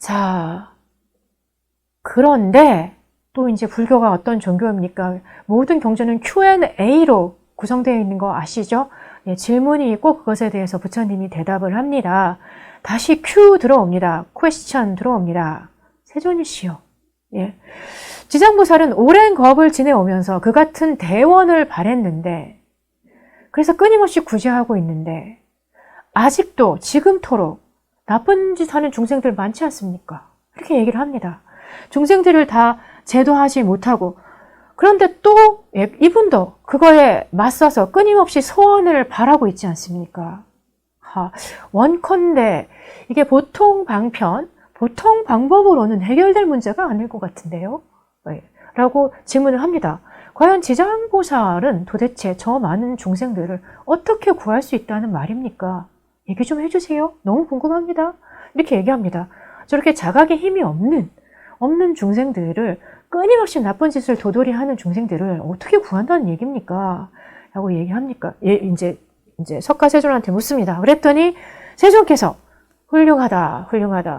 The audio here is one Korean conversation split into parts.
자, 그런데 또 이제 불교가 어떤 종교입니까? 모든 경전은 Q&A로 구성되어 있는 거 아시죠? 예, 질문이 있고 그것에 대해서 부처님이 대답을 합니다. 다시 Q 들어옵니다. 퀘스천 들어옵니다. 세존이시여. 예. 지장보살은 오랜 겁을 지내오면서 그 같은 대원을 바랬는데, 그래서 끊임없이 구제하고 있는데, 아직도 지금토록 나쁜 짓 하는 중생들 많지 않습니까? 이렇게 얘기를 합니다. 중생들을 다 제도하지 못하고, 그런데 또 이분도 그거에 맞서서 끊임없이 소원을 바라고 있지 않습니까? 원컨대 이게 보통 방편, 보통 방법으로는 해결될 문제가 아닐 것 같은데요? 라고 질문을 합니다. 과연 지장보살은 도대체 저 많은 중생들을 어떻게 구할 수 있다는 말입니까? 얘기 좀 해주세요. 너무 궁금합니다. 이렇게 얘기합니다. 저렇게 자각의 힘이 없는 중생들을 끊임없이 나쁜 짓을 도돌이 하는 중생들을 어떻게 구한다는 얘기입니까? 라고 얘기합니까? 이제 석가세존한테 묻습니다. 그랬더니 세존께서 훌륭하다,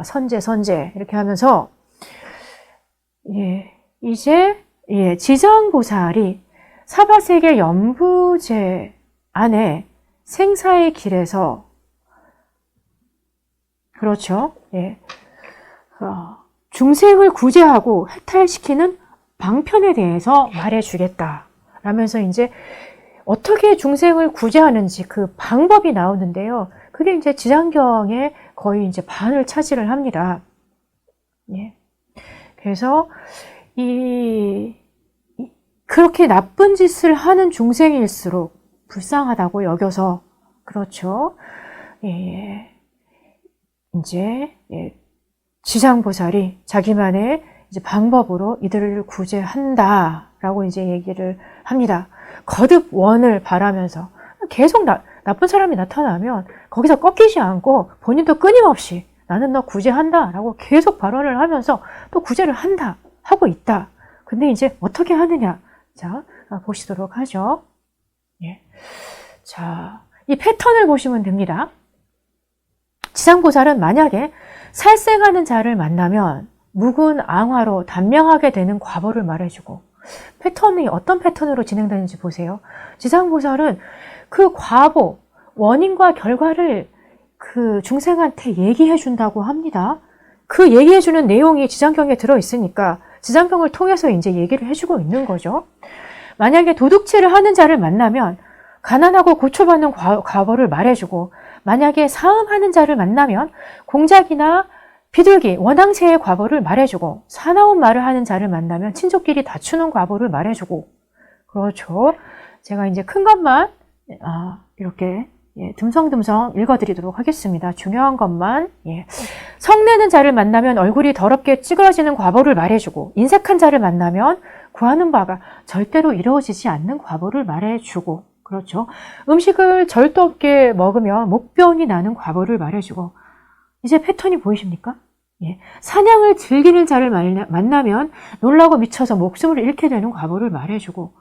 선제 이렇게 하면서 이제 지장보살이 사바세계 연부제 안에 생사의 길에서 그렇죠. 중생을 구제하고 해탈시키는 방편에 대해서 말해주겠다. 라면서 이제 어떻게 중생을 구제하는지 그 방법이 나오는데요. 그게 이제 지장경의 거의 이제 반을 차지를 합니다. 그래서 그렇게 나쁜 짓을 하는 중생일수록 불쌍하다고 여겨서 그렇죠. 이제 지장보살이 자기만의 이제 방법으로 이들을 구제한다라고 이제 얘기를 합니다. 거듭 원을 바라면서 계속 나쁜 사람이 나타나면 거기서 꺾이지 않고 본인도 끊임없이 나는 너 구제한다라고 계속 발언을 하면서 또 구제를 하고 있다. 근데 이제 어떻게 하느냐? 자, 보시도록 하죠. 자, 이 패턴을 보시면 됩니다. 지장보살은 만약에 살생하는 자를 만나면 묵은 앙화로 단명하게 되는 과보를 말해주고, 패턴이 어떤 패턴으로 진행되는지 보세요. 지장보살은 그 과보, 원인과 결과를 그 중생한테 얘기해 준다고 합니다. 그 얘기해 주는 내용이 지장경에 들어있으니까 지장경을 통해서 이제 얘기를 해주고 있는 거죠. 만약에 도둑질을 하는 자를 만나면 가난하고 고초받는 과보를 말해주고, 만약에 사음하는 자를 만나면 공작이나 비둘기, 원앙새의 과보를 말해주고, 사나운 말을 하는 자를 만나면 친족끼리 다투는 과보를 말해주고, 그렇죠. 제가 이제 큰 것만 이렇게 듬성듬성 읽어드리도록 하겠습니다. 중요한 것만. 성내는 자를 만나면 얼굴이 더럽게 찌그러지는 과보를 말해주고, 인색한 자를 만나면 구하는 바가 절대로 이루어지지 않는 과보를 말해주고, 그렇죠. 음식을 절도 없게 먹으면 목변이 나는 과보를 말해주고, 이제 패턴이 보이십니까? 사냥을 즐기는 자를 만나면 놀라고 미쳐서 목숨을 잃게 되는 과보를 말해주고,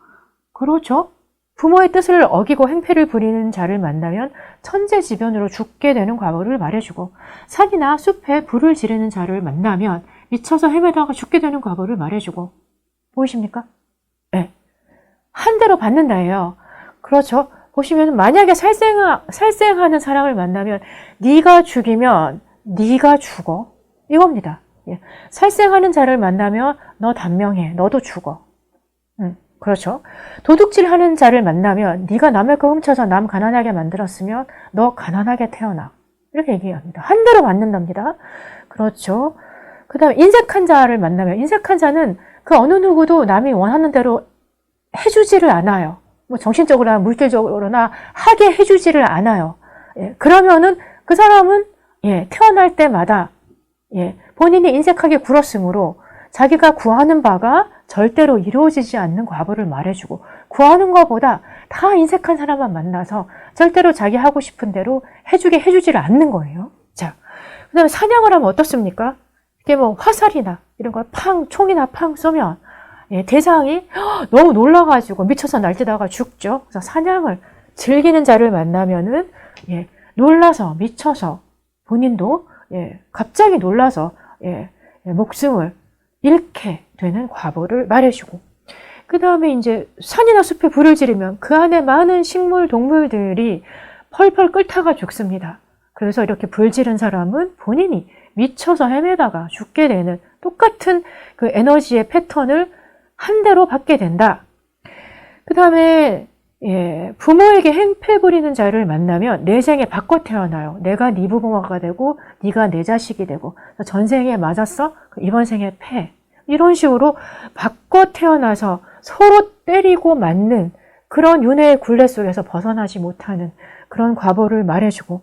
그렇죠. 부모의 뜻을 어기고 행패를 부리는 자를 만나면 천재지변으로 죽게 되는 과보를 말해주고, 산이나 숲에 불을 지르는 자를 만나면 미쳐서 헤매다가 죽게 되는 과보를 말해주고, 보이십니까? 한 대로 받는다예요. 그렇죠. 보시면 만약에 살생하는 사람을 만나면 네가 죽이면 네가 죽어. 이겁니다. 살생하는 자를 만나면 너 단명해. 너도 죽어. 그렇죠. 도둑질하는 자를 만나면 네가 남의 거 훔쳐서 남 가난하게 만들었으면 너 가난하게 태어나. 이렇게 얘기합니다. 한 대로 받는답니다. 그렇죠. 그 다음에 인색한 자를 만나면, 인색한 자는 그 어느 누구도 남이 원하는 대로 해주지를 않아요. 뭐 정신적으로나 물질적으로나 하게 해주지를 않아요. 그러면은 그 사람은 태어날 때마다 본인이 인색하게 굴었으므로 자기가 구하는 바가 절대로 이루어지지 않는 과보를 말해주고, 구하는 것보다 다 인색한 사람만 만나서 절대로 자기 하고 싶은 대로 해주지를 않는 거예요. 자, 그 다음에 사냥을 하면 어떻습니까? 이게 뭐 화살이나 이런 거 총이나 팡 쏘면 대상이 너무 놀라가지고 미쳐서 날뛰다가 죽죠. 그래서 사냥을 즐기는 자를 만나면은 놀라서 미쳐서 본인도 갑자기 놀라서 목숨을 잃게 되는 과보를 말해주고, 그 다음에 이제 산이나 숲에 불을 지르면 그 안에 많은 식물, 동물들이 펄펄 끓다가 죽습니다. 그래서 이렇게 불 지른 사람은 본인이 미쳐서 헤매다가 죽게 되는 똑같은 그 에너지의 패턴을 한 대로 받게 된다. 그 다음에 부모에게 행패 부리는 자를 만나면 내 생에 바꿔 태어나요. 내가 네 부모가 되고 네가 내 자식이 되고, 전생에 맞았어? 이번 생에 패. 이런 식으로 바꿔 태어나서 서로 때리고 맞는 그런 윤회의 굴레 속에서 벗어나지 못하는 그런 과보를 말해주고,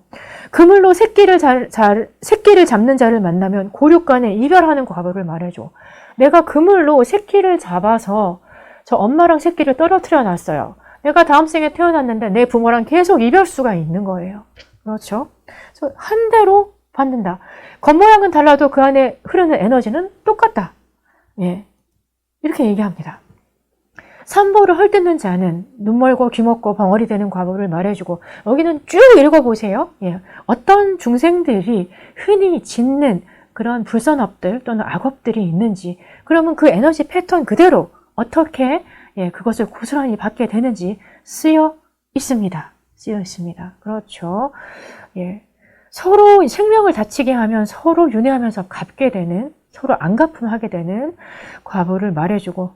그물로 새끼를 잡는 자를 만나면 고륙간에 이별하는 과보를 말해줘. 내가 그물로 새끼를 잡아서 저 엄마랑 새끼를 떨어뜨려 놨어요. 내가 다음 생에 태어났는데 내 부모랑 계속 이별수가 있는 거예요. 그렇죠? 그래서 한 대로 받는다. 겉모양은 달라도 그 안에 흐르는 에너지는 똑같다. 이렇게 얘기합니다. 삼보를 헐뜯는 자는 눈 멀고 귀 먹고 벙어리 되는 과보를 말해주고, 여기는 쭉 읽어보세요. 어떤 중생들이 흔히 짓는 그런 불선업들 또는 악업들이 있는지, 그러면 그 에너지 패턴 그대로 어떻게 그것을 고스란히 받게 되는지 쓰여 있습니다. 그렇죠. 서로 생명을 다치게 하면 서로 윤회하면서 갚게 되는, 서로 안갚음하게 되는 과보를 말해주고,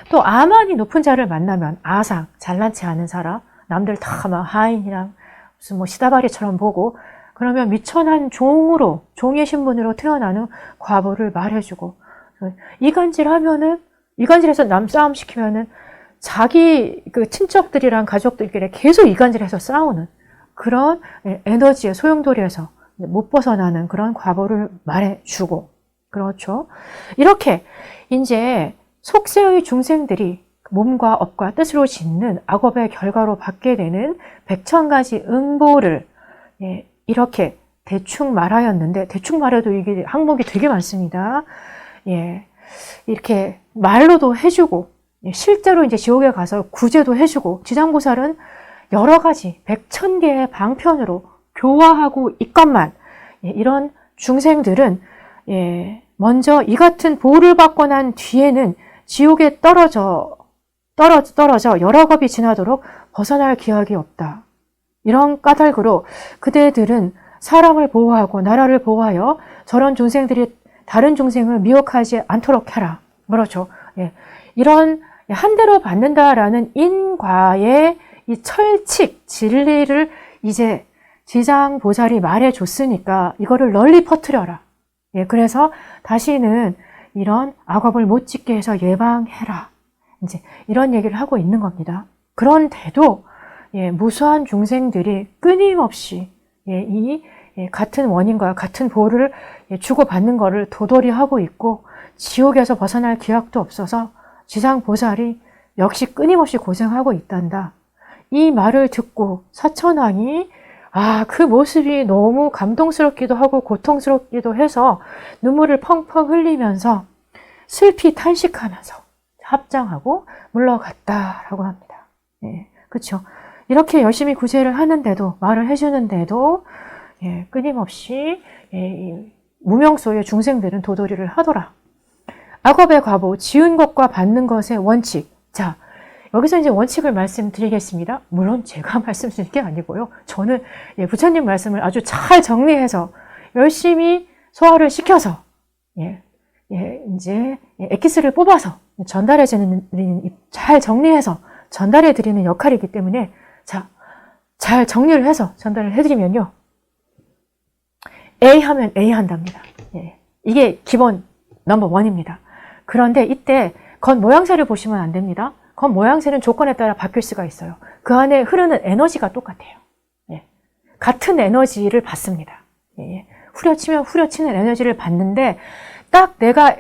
또 아만이 높은 자를 만나면 아상, 잘난치 않은 사람, 남들 다 막 하인이랑 무슨 뭐 시다바리처럼 보고, 그러면 미천한 종의 신분으로 태어나는 과보를 말해주고, 이간질해서 남 싸움 시키면은 자기 그 친척들이랑 가족들끼리 계속 이간질해서 싸우는 그런 에너지의 소용돌이에서 못 벗어나는 그런 과보를 말해주고, 그렇죠. 이렇게 이제 속세의 중생들이 몸과 업과 뜻으로 짓는 악업의 결과로 받게 되는 100,000가지 응보를 이렇게 대충 말하였는데, 대충 말해도 이게 항목이 되게 많습니다. 이렇게 말로도 해주고, 실제로 이제 지옥에 가서 구제도 해주고, 지장보살은 여러 가지 100,000개의 방편으로 교화하고 있건만, 이런 중생들은 먼저 이 같은 보호를 받고 난 뒤에는 지옥에 떨어져 여러 겁이 지나도록 벗어날 기약이 없다. 이런 까닭으로 그대들은 사람을 보호하고 나라를 보호하여 저런 중생들이 다른 중생을 미혹하지 않도록 해라. 그렇죠. 이런 한 대로 받는다라는 인과의 이 철칙, 진리를 이제 지장보살이 말해줬으니까 이거를 널리 퍼뜨려라. 그래서 다시는 이런 악업을 못 짓게 해서 예방해라. 이제 이런 얘기를 하고 있는 겁니다. 그런데도 무수한 중생들이 끊임없이 이 같은 원인과 같은 보호를 주고받는 것을 도돌이 하고 있고, 지옥에서 벗어날 기약도 없어서 지상보살이 역시 끊임없이 고생하고 있단다. 이 말을 듣고 사천왕이 그 모습이 너무 감동스럽기도 하고 고통스럽기도 해서 눈물을 펑펑 흘리면서 슬피 탄식하면서 합장하고 물러갔다라고 합니다. 그렇죠. 이렇게 열심히 구제를 하는데도, 말을 해주는데도 끊임없이 무명소의 중생들은 도돌이를 하더라. 악업의 과보, 지은 것과 받는 것의 원칙. 자, 여기서 이제 원칙을 말씀드리겠습니다. 물론 제가 말씀드릴 게 아니고요. 저는 부처님 말씀을 아주 잘 정리해서 열심히 소화를 시켜서 이제 엑기스를 뽑아서 잘 정리해서 전달해 드리는 역할이기 때문에, 자, 잘 정리를 해서 전달을 해드리면요, A 하면 A 한답니다. 이게 기본 넘버 원입니다. 그런데 이때 겉모양새를 보시면 안 됩니다. 겉모양새는 조건에 따라 바뀔 수가 있어요. 그 안에 흐르는 에너지가 똑같아요. 같은 에너지를 받습니다. 후려치면 후려치는 에너지를 받는데, 딱 내가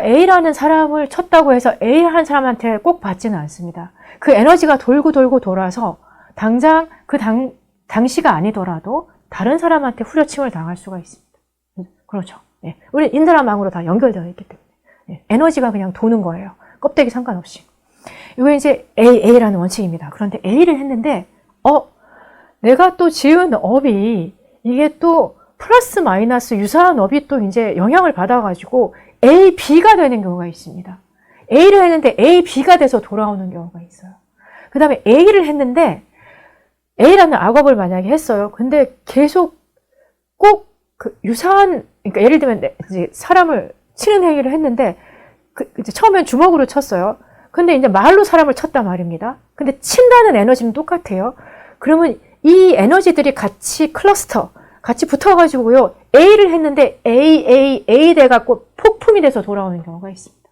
A라는 사람을 쳤다고 해서 A라는 사람한테 꼭 받지는 않습니다. 그 에너지가 돌고 돌아서 당장 당시가 아니더라도 다른 사람한테 후려침을 당할 수가 있습니다. 그렇죠. 우리 인드라망으로 다 연결되어 있기 때문에 에너지가 그냥 도는 거예요. 껍데기 상관없이. 이거 이제 A라는 원칙입니다. 그런데 A를 했는데 내가 또 지은 업이 이게 또 플러스 마이너스 유사한 업이 또 이제 영향을 받아가지고 A, B가 되는 경우가 있습니다. A를 했는데 A, B가 돼서 돌아오는 경우가 있어요. 그 다음에 A를 했는데 A라는 악업을 만약에 했어요. 근데 계속 꼭 그 유사한, 그러니까 예를 들면 이제 사람을 치는 행위를 했는데 이제 처음엔 주먹으로 쳤어요. 근데 이제 말로 사람을 쳤단 말입니다. 근데 친다는 에너지는 똑같아요. 그러면 이 에너지들이 같이 클러스터, 같이 붙어가지고요. A를 했는데 A 돼갖고 폭풍이 돼서 돌아오는 경우가 있습니다.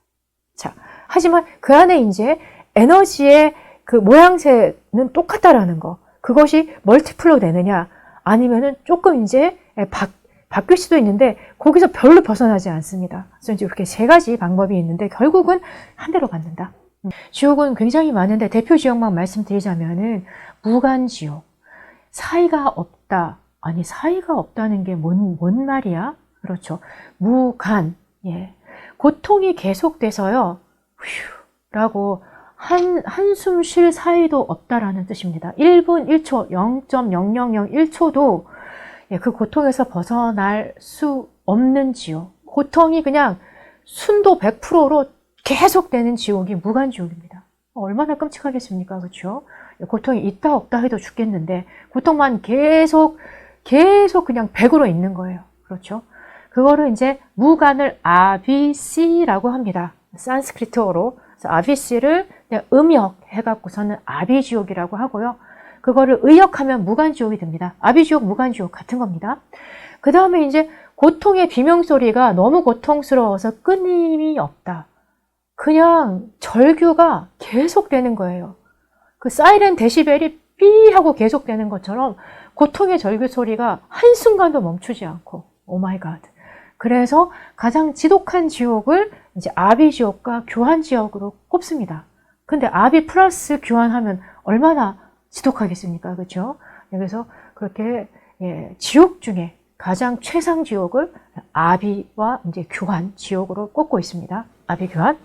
자, 하지만 그 안에 이제 에너지의 그 모양새는 똑같다라는 거. 그것이 멀티플로 되느냐, 아니면은 조금 이제 바뀔 수도 있는데, 거기서 별로 벗어나지 않습니다. 그래서 이제 이렇게 세 가지 방법이 있는데, 결국은 한 대로 받는다. 지옥은 굉장히 많은데, 대표 지옥만 말씀드리자면은, 무간지옥. 사이가 없다. 아니, 사이가 없다는 게 뭔 말이야? 그렇죠. 무간. 예. 고통이 계속돼서요, 휴, 라고, 한숨 쉴 사이도 없다라는 뜻입니다. 1분 1초, 0.0001초도 그 고통에서 벗어날 수 없는 지옥. 고통이 그냥 순도 100%로 계속되는 지옥이 무간지옥입니다. 얼마나 끔찍하겠습니까? 그렇죠? 고통이 있다 없다 해도 죽겠는데 고통만 계속 그냥 100으로 있는 거예요. 그렇죠? 그거를 이제 무간을 아비시라고 합니다. 산스크리트어로. 아비시를 음역 해갖고서는 아비지옥이라고 하고요. 그거를 의역하면 무간지옥이 됩니다. 아비지옥, 무간지옥 같은 겁니다. 그 다음에 이제 고통의 비명소리가 너무 고통스러워서 끊임이 없다. 그냥 절규가 계속되는 거예요. 그 사이렌 데시벨이 삐 하고 계속되는 것처럼 고통의 절규 소리가 한순간도 멈추지 않고, 오마이갓. 그래서 가장 지독한 지옥을 이제 아비지옥과 교환지옥으로 꼽습니다. 근데 아비 플러스 교환하면 얼마나 지독하겠습니까? 그렇죠? 그래서 그렇게 지옥 중에 가장 최상 지옥을 아비와 이제 교환 지옥으로 꼽고 있습니다. 아비 교환.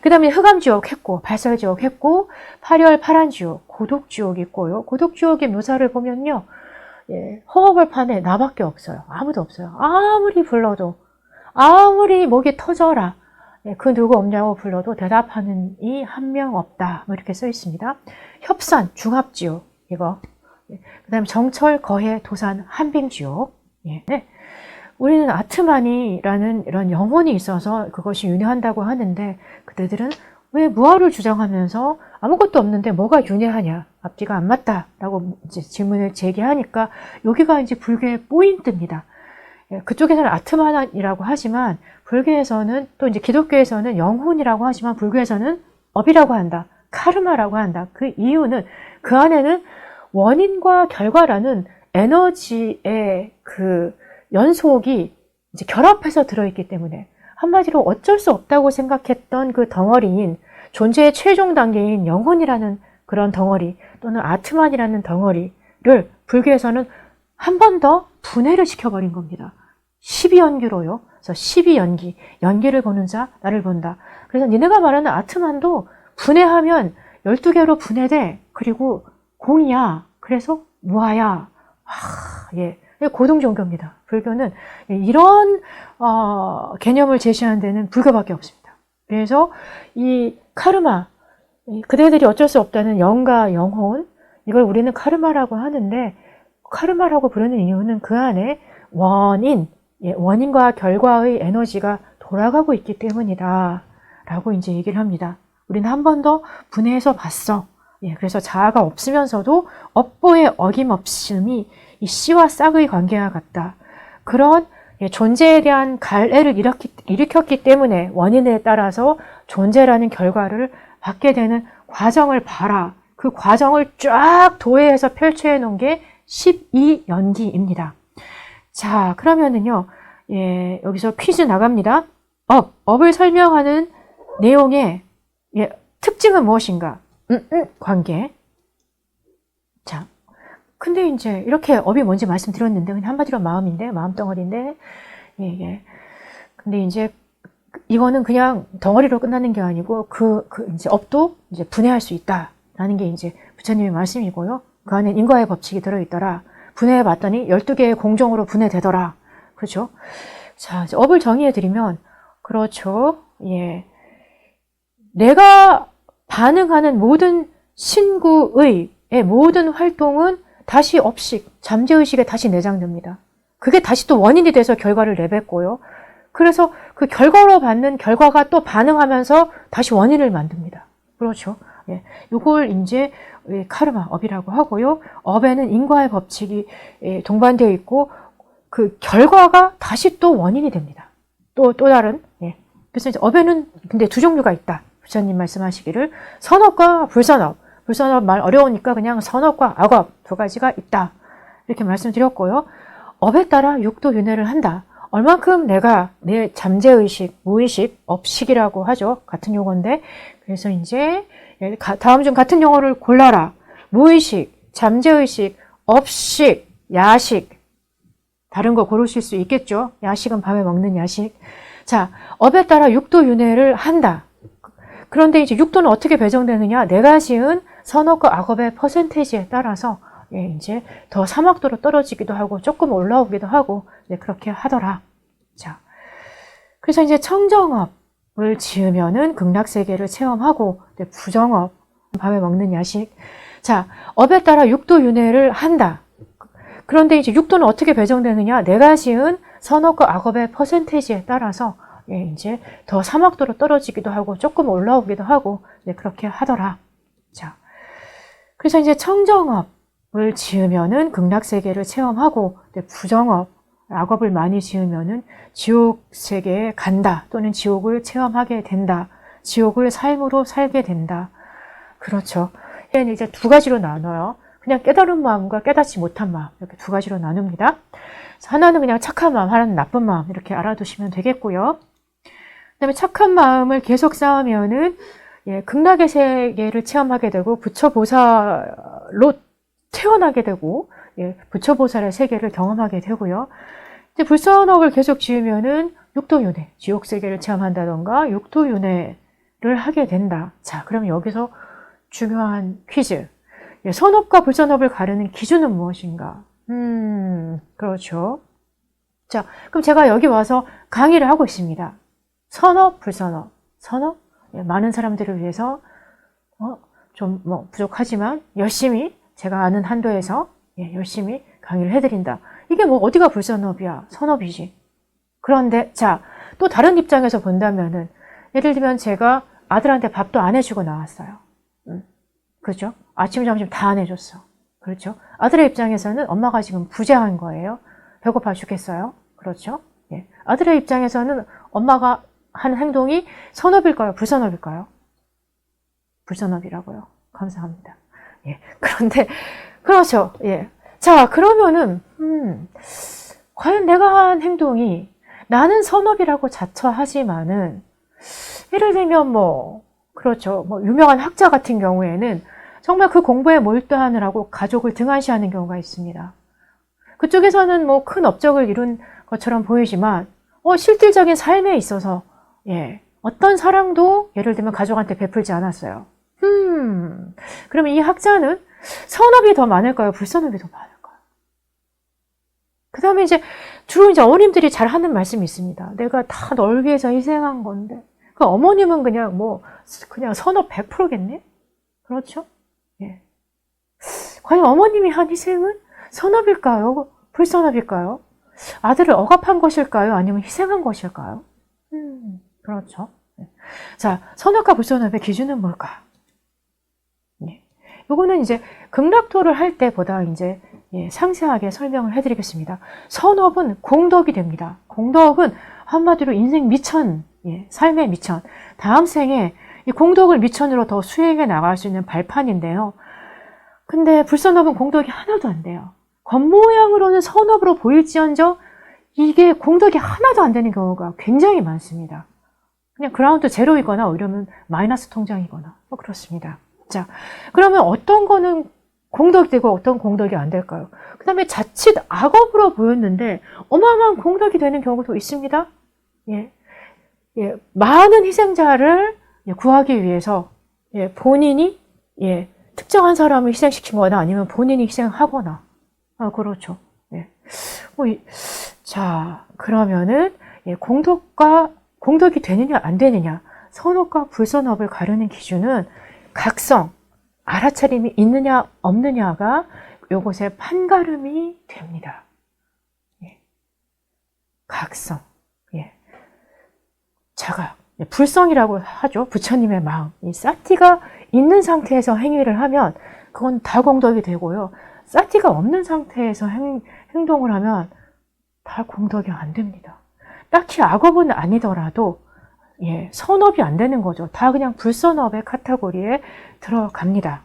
그다음에 흑암 지옥 했고, 발설 지옥 했고, 파열 파란 지옥, 고독 지옥이 있고요. 고독 지옥의 묘사를 보면요, 허허벌판에 나밖에 없어요. 아무도 없어요. 아무리 불러도, 아무리 목이 터져라, 그 누구 없냐고 불러도 대답하는 이 한 명 없다. 뭐 이렇게 써 있습니다. 협산, 중합지옥, 이거. 그 다음에 정철, 거해, 도산, 한빙지옥. 우리는 아트만이라는 이런 영혼이 있어서 그것이 윤회한다고 하는데, 그들은 왜 무아를 주장하면서 아무것도 없는데 뭐가 윤회하냐, 앞뒤가 안 맞다라고 이제 질문을 제기하니까 여기가 이제 불교의 포인트입니다. 그쪽에서는 아트만이라고 하지만 불교에서는, 또 이제 기독교에서는 영혼이라고 하지만 불교에서는 업이라고 한다, 카르마라고 한다. 그 이유는 그 안에는 원인과 결과라는 에너지의 그 연속이 이제 결합해서 들어있기 때문에, 한마디로 어쩔 수 없다고 생각했던 그 덩어리인, 존재의 최종 단계인 영혼이라는 그런 덩어리, 또는 아트만이라는 덩어리를 불교에서는 한 번 더 분해를 시켜버린 겁니다. 12연기로요. 그래서 12연기, 연기를 보는 자, 나를 본다. 그래서 니네가 말하는 아트만도 분해하면 12개로 분해돼. 그리고 공이야. 그래서 무아야. 고등종교입니다. 불교는 이런 개념을 제시하는 데는 불교밖에 없습니다. 그래서 이 카르마, 그대들이 어쩔 수 없다는 영과 영혼, 이걸 우리는 카르마라고 하는데, 카르마라고 부르는 이유는 그 안에 원인과 결과의 에너지가 돌아가고 있기 때문이다 라고 이제 얘기를 합니다. 우리는 한 번 더 분해해서 봤어. 그래서 자아가 없으면서도 업보의 어김없음이 이 씨와 싹의 관계와 같다. 그런 존재에 대한 갈해를 일으켰기 때문에 원인에 따라서 존재라는 결과를 받게 되는 과정을 봐라. 그 과정을 쫙 도해해서 표현해 놓은 게 12연기입니다. 자, 그러면은요, 여기서 퀴즈 나갑니다. 업을 설명하는 내용의 특징은 무엇인가? 관계. 자, 근데 이제 이렇게 업이 뭔지 말씀드렸는데, 그냥 한마디로 마음인데, 마음덩어리인데, 근데 이제 이거는 그냥 덩어리로 끝나는 게 아니고, 이제 업도 이제 분해할 수 있다라는 게 이제 부처님의 말씀이고요. 그 안에 인과의 법칙이 들어있더라. 분해해 봤더니 12개의 공정으로 분해되더라. 그렇죠? 자, 이제 업을 정의해 드리면, 그렇죠. 예. 내가 반응하는 모든 신구의 모든 활동은 다시 업식, 잠재의식에 다시 내장됩니다. 그게 다시 또 원인이 돼서 결과를 내뱉고요. 그래서 그 결과로 받는 결과가 또 반응하면서 다시 원인을 만듭니다. 그렇죠. 예. 요걸 이제 카르마, 업이라고 하고요. 업에는 인과의 법칙이 동반되어 있고, 그 결과가 다시 또 원인이 됩니다. 또 다른, 예. 그래서 이제 업에는 근데 두 종류가 있다. 부처님 말씀하시기를 선업과 불선업. 불선업 말 어려우니까 그냥 선업과 악업 두 가지가 있다. 이렇게 말씀드렸고요. 업에 따라 육도윤회를 한다. 얼만큼 내가 내 잠재의식, 무의식, 업식이라고 하죠. 같은 용어인데. 그래서 이제 다음 중 같은 용어를 골라라. 무의식, 잠재의식, 업식, 야식. 다른 거 고르실 수 있겠죠. 야식은 밤에 먹는 야식. 자, 업에 따라 육도윤회를 한다. 그런데 이제 육도는 어떻게 배정되느냐? 내가 지은 선업과 악업의 퍼센테이지에 따라서 이제 더 사막도로 떨어지기도 하고 조금 올라오기도 하고 그렇게 하더라. 자, 그래서 이제 청정업을 지으면은 극락세계를 체험하고 부정업, 밤에 먹는 야식. 자, 업에 따라 육도윤회를 한다. 그런데 이제 육도는 어떻게 배정되느냐? 내가 지은 선업과 악업의 퍼센테이지에 따라서 이제 더 사막도로 떨어지기도 하고 조금 올라오기도 하고 그렇게 하더라. 자, 그래서 이제 청정업을 지으면은 극락세계를 체험하고 부정업, 악업을 많이 지으면은 지옥세계에 간다 또는 지옥을 체험하게 된다. 지옥을 삶으로 살게 된다. 그렇죠. 얘는 이제 두 가지로 나눠요. 그냥 깨달은 마음과 깨닫지 못한 마음 이렇게 두 가지로 나눕니다. 하나는 그냥 착한 마음, 하나는 나쁜 마음 이렇게 알아두시면 되겠고요. 그다음에 착한 마음을 계속 쌓으면은 극락의 세계를 체험하게 되고 부처보살로 태어나게 되고 부처보살의 세계를 경험하게 되고요. 이제 불선업을 계속 지으면은 육도윤회, 지옥세계를 체험한다던가 육도윤회를 하게 된다. 자, 그럼 여기서 중요한 퀴즈. 선업과 불선업을 가르는 기준은 무엇인가? 그렇죠. 자, 그럼 제가 여기 와서 강의를 하고 있습니다. 선업, 불선업. 선업? 많은 사람들을 위해서 좀 부족하지만 열심히 제가 아는 한도에서 열심히 강의를 해드린다. 이게 어디가 불선업이야? 선업이지. 그런데 자, 또 다른 입장에서 본다면은 예를 들면 제가 아들한테 밥도 안 해주고 나왔어요. 그렇죠? 아침, 점심 다 안 해줬어. 그렇죠? 아들의 입장에서는 엄마가 지금 부재한 거예요. 배고파 죽겠어요. 그렇죠? 아들의 입장에서는 엄마가 한 행동이 선업일까요? 불선업일까요? 불선업이라고요. 감사합니다. 그런데 그렇죠. 자, 그러면은 과연 내가 한 행동이 나는 선업이라고 자처하지만은 예를 들면 그렇죠. 유명한 학자 같은 경우에는 정말 그 공부에 몰두하느라고 가족을 등한시하는 경우가 있습니다. 그쪽에서는 큰 업적을 이룬 것처럼 보이지만 실질적인 삶에 있어서 어떤 사랑도 예를 들면 가족한테 베풀지 않았어요. 그러면 이 학자는 선업이 더 많을까요? 불선업이 더 많을까요? 그 다음에 주로 어머님들이 잘 하는 말씀이 있습니다. 내가 다 널 위해서 희생한 건데. 그 어머님은 그냥 선업 100%겠네? 그렇죠? 과연 어머님이 한 희생은 선업일까요? 불선업일까요? 아들을 억압한 것일까요? 아니면 희생한 것일까요? 그렇죠. 자, 선업과 불선업의 기준은 뭘까? 요거는 극락토를 할 때보다 상세하게 설명을 해드리겠습니다. 선업은 공덕이 됩니다. 공덕은 한마디로 인생 미천, 삶의 미천. 다음 생에 이 공덕을 미천으로 더 수행해 나갈 수 있는 발판인데요. 근데 불선업은 공덕이 하나도 안 돼요. 겉모양으로는 선업으로 보일지언정 이게 공덕이 하나도 안 되는 경우가 굉장히 많습니다. 그냥 그라운드 제로이거나 이러면 마이너스 통장이거나 그렇습니다. 자, 그러면 어떤 거는 공덕이 되고 어떤 공덕이 안 될까요? 그 다음에 자칫 악업으로 보였는데 어마어마한 공덕이 되는 경우도 있습니다. 많은 희생자를 구하기 위해서 본인이 특정한 사람을 희생시킨 거나 아니면 본인이 희생하거나 그렇죠. 자, 그러면은 공덕이 되느냐 안 되느냐, 선업과 불선업을 가르는 기준은 각성, 알아차림이 있느냐 없느냐가 요것의 판가름이 됩니다. 예. 각성, 예. 자각, 예. 불성이라고 하죠. 부처님의 마음. 이 사티가 있는 상태에서 행위를 하면 그건 다 공덕이 되고요. 사티가 없는 상태에서 행동을 하면 다 공덕이 안 됩니다. 딱히 악업은 아니더라도 예, 선업이 안 되는 거죠. 다 그냥 불선업의 카테고리에 들어갑니다.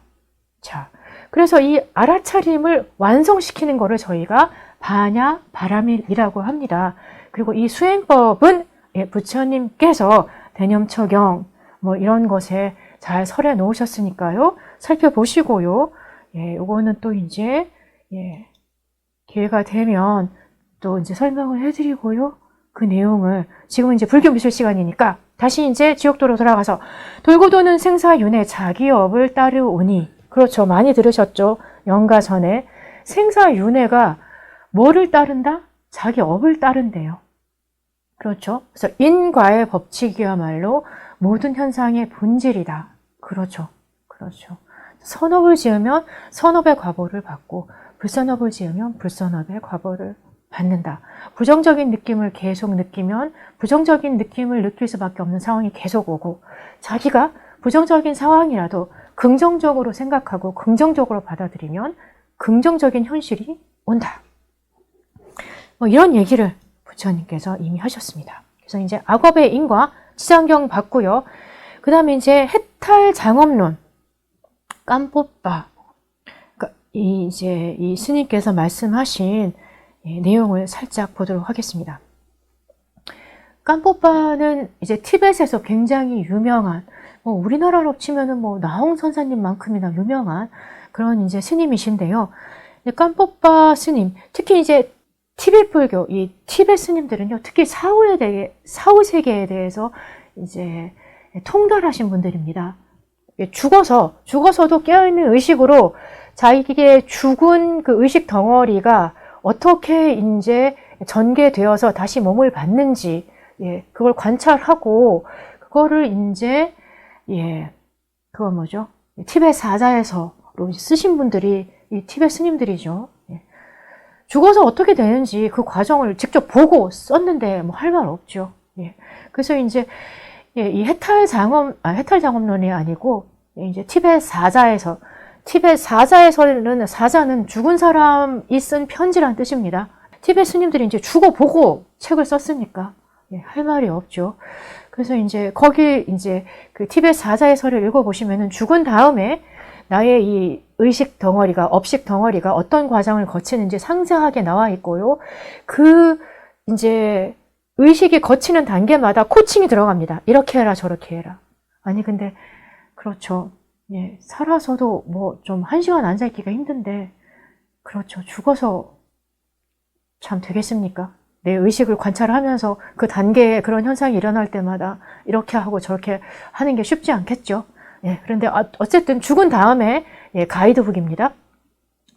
자, 그래서 이 알아차림을 완성시키는 거를 저희가 바냐 바라밀이라고 합니다. 그리고 이 수행법은 예, 부처님께서 대념처경 뭐 이런 것에 잘 설해 놓으셨으니까요. 살펴보시고요. 예, 요거는 또 이제 예, 기회가 되면 또 이제 설명을 해드리고요. 그 내용을 지금은 이제 불교 미술 시간이니까 다시 이제 지옥도로 돌아가서 돌고 도는 생사윤회 자기 업을 따르오니, 그렇죠. 많이 들으셨죠. 영가 전에 생사윤회가 뭐를 따른다? 자기 업을 따른대요. 그렇죠. 그래서 인과의 법칙이야말로 모든 현상의 본질이다. 그렇죠. 그렇죠. 선업을 지으면 선업의 과보를 받고 불선업을 지으면 불선업의 과보를 받는다. 부정적인 느낌을 계속 느끼면 부정적인 느낌을 느낄 수밖에 없는 상황이 계속 오고, 자기가 부정적인 상황이라도 긍정적으로 생각하고 긍정적으로 받아들이면 긍정적인 현실이 온다. 뭐 이런 얘기를 부처님께서 이미 하셨습니다. 그래서 이제 악업의 인과 치장경 봤고요. 그 다음에 이제 해탈장업론, 깜뽀빠. 그러니까 이제 이 스님께서 말씀하신 예, 내용을 살짝 보도록 하겠습니다. 깜뽀빠는 이제 티벳에서 굉장히 유명한, 뭐 우리나라로 치면은 뭐 나홍 선사님만큼이나 유명한 그런 이제 스님이신데요. 깜뽀빠 스님, 특히 이제 티벳 불교, 이 티벳 스님들은요, 특히 사후 세계에 대해서 이제 통달하신 분들입니다. 죽어서도 깨어있는 의식으로 자기의 죽은 그 의식 덩어리가 어떻게 이제 전개되어서 다시 몸을 받는지, 예, 그걸 관찰하고, 그거를 이제, 예, 그거 뭐죠? 티벳 사자에서로 쓰신 분들이 이 티벳 스님들이죠. 예. 죽어서 어떻게 되는지 그 과정을 직접 보고 썼는데 뭐 할 말 없죠. 예. 그래서 이제, 예, 이 해탈장엄론이 아니고, 예, 이제 티벳 사자에서는 사자는 죽은 사람이 쓴 편지란 뜻입니다. 티벳 스님들이 이제 죽어보고 책을 썼으니까 예, 할 말이 없죠. 그래서 이제 거기 이제 그 티벳 사자에서를 읽어보시면은 죽은 다음에 나의 이 의식 덩어리가, 업식 덩어리가 어떤 과정을 거치는지 상세하게 나와 있고요. 그 이제 의식이 거치는 단계마다 코칭이 들어갑니다. 이렇게 해라, 저렇게 해라. 아니 근데 그렇죠. 예, 살아서도 뭐 좀 1시간 앉아있기가 힘든데, 그렇죠. 죽어서 참 되겠습니까? 내 의식을 관찰하면서 그 단계에 그런 현상이 일어날 때마다 이렇게 하고 저렇게 하는 게 쉽지 않겠죠. 예, 그런데 어쨌든 죽은 다음에 예, 가이드북입니다.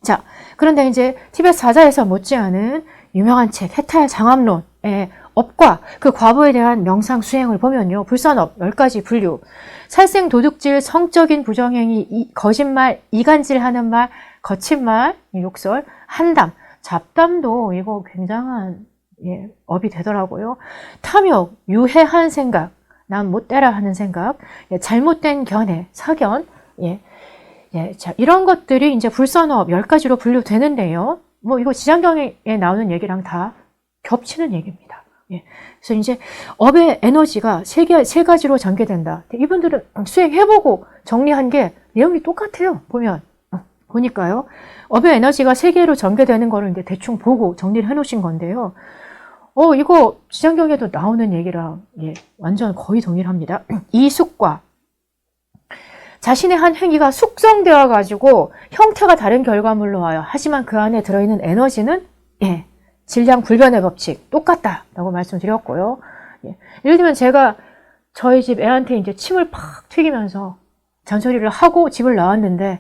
자, 그런데 이제 티벳 사자에서 못지않은 유명한 책 해탈장암론의 업과 그 과보에 대한 명상 수행을 보면요. 불선업 10가지 분류, 살생 도둑질, 성적인 부정행위, 거짓말, 이간질하는 말, 거친 말, 욕설, 한담, 잡담도 이거 굉장한 예, 업이 되더라고요. 탐욕, 유해한 생각, 남 못되라 하는 생각, 예, 잘못된 견해, 사견, 예, 예, 자, 이런 것들이 이제 불선업 10가지로 분류되는데요. 뭐 이거 지장경에 나오는 얘기랑 다 겹치는 얘기입니다. 예. 그래서 이제 업의 에너지가 세 가지로 전개된다. 이분들은 수행해보고 정리한 게 내용이 똑같아요. 보니까요. 업의 에너지가 3개로 전개되는 거를 이제 대충 보고 정리를 해놓으신 건데요. 이거 지장경에도 나오는 얘기랑 예, 완전 거의 동일합니다. 이숙과 자신의 한 행위가 숙성되어 가지고 형태가 다른 결과물로 와요. 하지만 그 안에 들어있는 에너지는 예, 질량 불변의 법칙 똑같다라고 말씀드렸고요. 예. 예를 들면 제가 저희 집 애한테 이제 침을 팍 튀기면서 잔소리를 하고 집을 나왔는데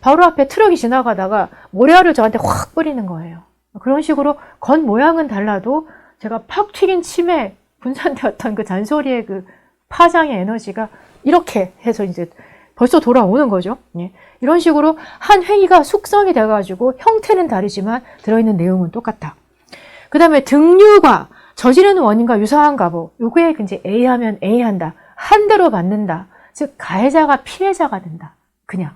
바로 앞에 트럭이 지나가다가 모래알을 저한테 확 뿌리는 거예요. 그런 식으로 겉모양은 달라도 제가 팍 튀긴 침에 분산되었던 그 잔소리의 그 파장의 에너지가 이렇게 해서 이제 벌써 돌아오는 거죠. 예. 이런 식으로 한 행위가 숙성이 돼가지고 형태는 다르지만 들어있는 내용은 똑같다. 그 다음에 등류가 저지르는 원인과 유사한 가보. 요거에 이제 A 하면 A 한다. 한 대로 받는다. 즉 가해자가 피해자가 된다. 그냥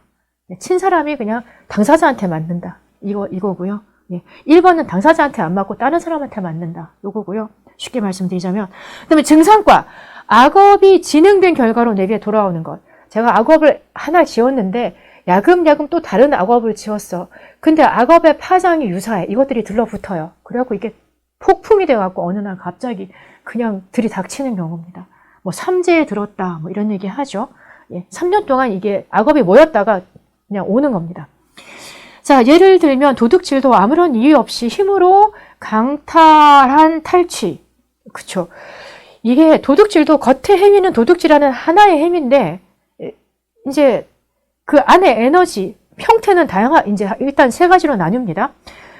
친 사람이 그냥 당사자한테 맞는다. 이거고요. 예. 1번은 당사자한테 안 맞고 다른 사람한테 맞는다. 요거고요. 쉽게 말씀드리자면. 그 다음에 증상과 악업이 진행된 결과로 내게 돌아오는 것. 제가 악업을 하나 지었는데 야금야금 또 다른 악업을 지었어. 근데 악업의 파장이 유사해. 이것들이 들러붙어요. 그래갖고 이게 폭풍이 돼갖고 어느 날 갑자기 그냥 들이닥치는 경우입니다. 뭐 삼재에 들었다 뭐 이런 얘기 하죠. 예, 3년 동안 이게 악업이 모였다가 그냥 오는 겁니다. 자, 예를 들면 도둑질도 아무런 이유 없이 힘으로 강탈한 탈취. 그쵸. 이게 도둑질도 겉의 행위는 도둑질하는 하나의 행위인데 이제 그 안에 에너지, 형태는 다양한, 이제 일단 세 가지로 나뉩니다.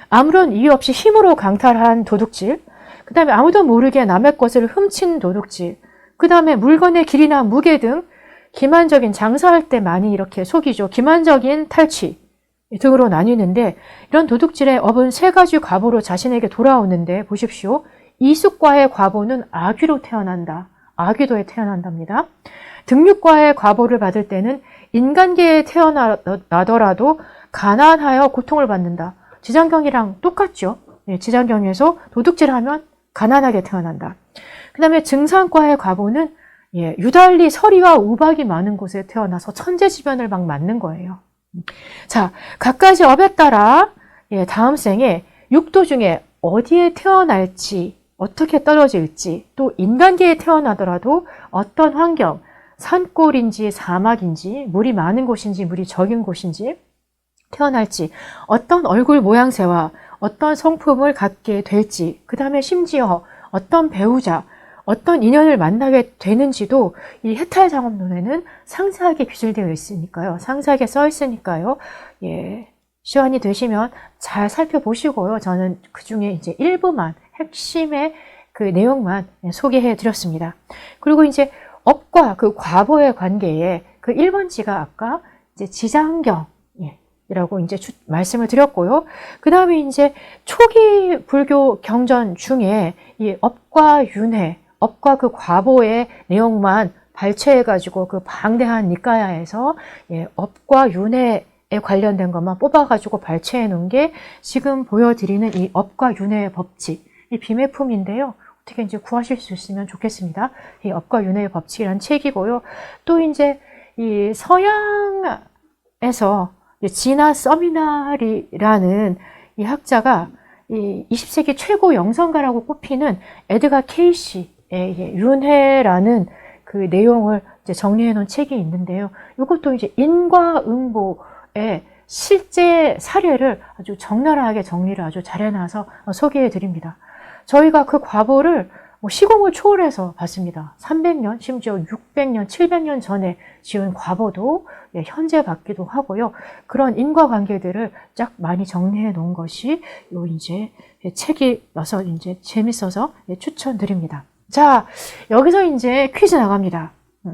아무런 이유 없이 힘으로 강탈한 도둑질, 그 다음에 아무도 모르게 남의 것을 훔친 도둑질, 그 다음에 물건의 길이나 무게 등 기만적인 장사할 때 많이 이렇게 속이죠. 기만적인 탈취 등으로 나뉘는데 이런 도둑질의 업은 세 가지 과보로 자신에게 돌아오는데 보십시오. 이숙과의 과보는 악귀로 태어난다. 악귀도에 태어난답니다. 등육과의 과보를 받을 때는 인간계에 태어나더라도 가난하여 고통을 받는다. 지장경이랑 똑같죠. 예, 지장경에서 도둑질하면 가난하게 태어난다. 그 다음에 증상과의 과보는 유달리 서리와 우박이 많은 곳에 태어나서 천재지변을 막 맞는 거예요. 자, 각가지 업에 따라 다음 생에 육도 중에 어디에 태어날지, 어떻게 떨어질지, 또 인간계에 태어나더라도 어떤 환경, 산골인지 사막인지, 물이 많은 곳인지 물이 적은 곳인지 태어날지, 어떤 얼굴 모양새와 어떤 성품을 갖게 될지, 그 다음에 심지어 어떤 배우자, 어떤 인연을 만나게 되는지도 이 해탈장업론에는 상세하게 규정되어 있으니까요. 상세하게 써 있으니까요. 예, 시간이 되시면 잘 살펴보시고요. 저는 그 중에 이제 일부만, 핵심의 그 내용만 소개해 드렸습니다. 그리고 이제 업과 그 과보의 관계에 그 1번지가 아까 이제 지장경, 이라고 이제 말씀을 드렸고요. 그 다음에 이제 초기 불교 경전 중에 이 업과 윤회, 업과 그 과보의 내용만 발췌해가지고 그 방대한 니까야에서 업과 윤회에 관련된 것만 뽑아가지고 발췌해 놓은 게 지금 보여드리는 이 업과 윤회의 법칙, 이 비매품인데요. 어떻게 이제 구하실 수 있으면 좋겠습니다. 이 업과 윤회의 법칙이라는 책이고요. 또 이제 이 서양에서 지나 서미나리라는 이 학자가 이 20세기 최고 영성가라고 꼽히는 에드가 케이시의 윤회라는 그 내용을 이제 정리해 놓은 책이 있는데요. 이것도 이제 인과응보의 실제 사례를 아주 적나라하게 정리를 아주 잘 해놔서 소개해 드립니다. 저희가 그 과보를 시공을 초월해서 봤습니다. 300년, 심지어 600년, 700년 전에 지은 과보도 현재 받기도 하고요. 그런 인과관계들을 쫙 많이 정리해 놓은 것이 요 이제 책이어서 이제 재밌어서 추천드립니다. 자, 여기서 이제 퀴즈 나갑니다.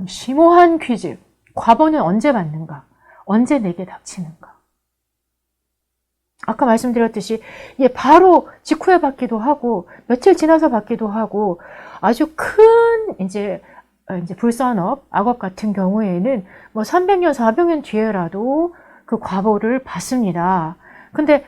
심오한 퀴즈. 과보는 언제 받는가? 언제 내게 닥치는가? 아까 말씀드렸듯이 바로 직후에 받기도 하고 며칠 지나서 받기도 하고 아주 큰 이제 불선업, 악업 같은 경우에는 뭐 300년, 400년 뒤에라도 그 과보를 받습니다. 근데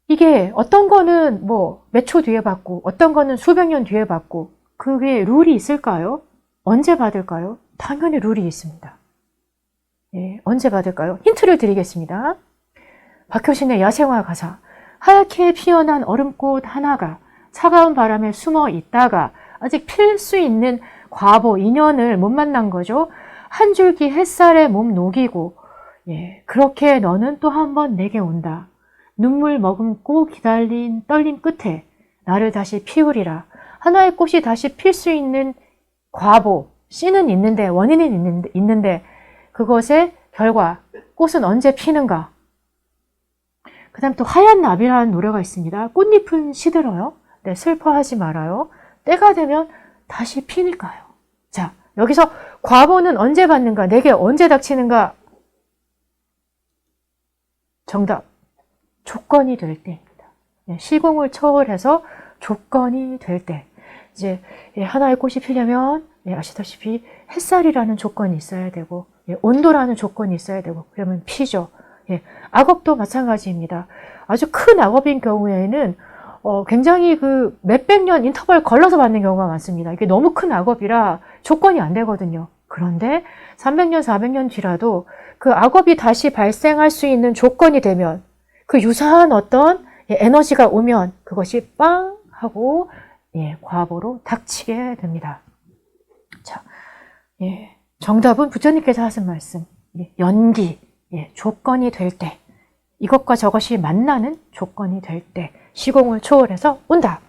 이게 어떤 거는 뭐 몇 초 뒤에 받고 어떤 거는 수백 년 뒤에 받고 그게 룰이 있을까요? 언제 받을까요? 당연히 룰이 있습니다. 언제 받을까요? 힌트를 드리겠습니다. 박효신의 야생화 가사. 하얗게 피어난 얼음꽃 하나가 차가운 바람에 숨어 있다가 아직 필 수 있는 과보 인연을 못 만난 거죠. 한 줄기 햇살에 몸 녹이고 그렇게 너는 또 한 번 내게 온다. 눈물 머금고 기다린 떨림 끝에 나를 다시 피우리라. 하나의 꽃이 다시 필 수 있는 과보, 씨는 있는데 원인은 있는데 그것의 결과, 꽃은 언제 피는가? 그 다음 또 하얀 나비라는 노래가 있습니다. 꽃잎은 시들어요. 네, 슬퍼하지 말아요. 때가 되면 다시 피니까요. 자, 여기서 과보는 언제 받는가? 내게 언제 닥치는가? 정답. 조건이 될 때입니다. 네, 시공을 초월해서 조건이 될 때. 이제 하나의 꽃이 피려면 아시다시피 햇살이라는 조건이 있어야 되고 온도라는 조건이 있어야 되고 그러면 피죠. 악업도 마찬가지입니다. 아주 큰 악업인 경우에는 굉장히 그 몇백 년 인터벌 걸러서 받는 경우가 많습니다. 이게 너무 큰 악업이라 조건이 안 되거든요. 그런데 300년, 400년 뒤라도 그 악업이 다시 발생할 수 있는 조건이 되면 그 유사한 어떤 에너지가 오면 그것이 빵 하고 과보로 닥치게 됩니다. 자, 정답은 부처님께서 하신 말씀, 연기, 조건이 될 때, 이것과 저것이 만나는 조건이 될 때, 시공을 초월해서 온다.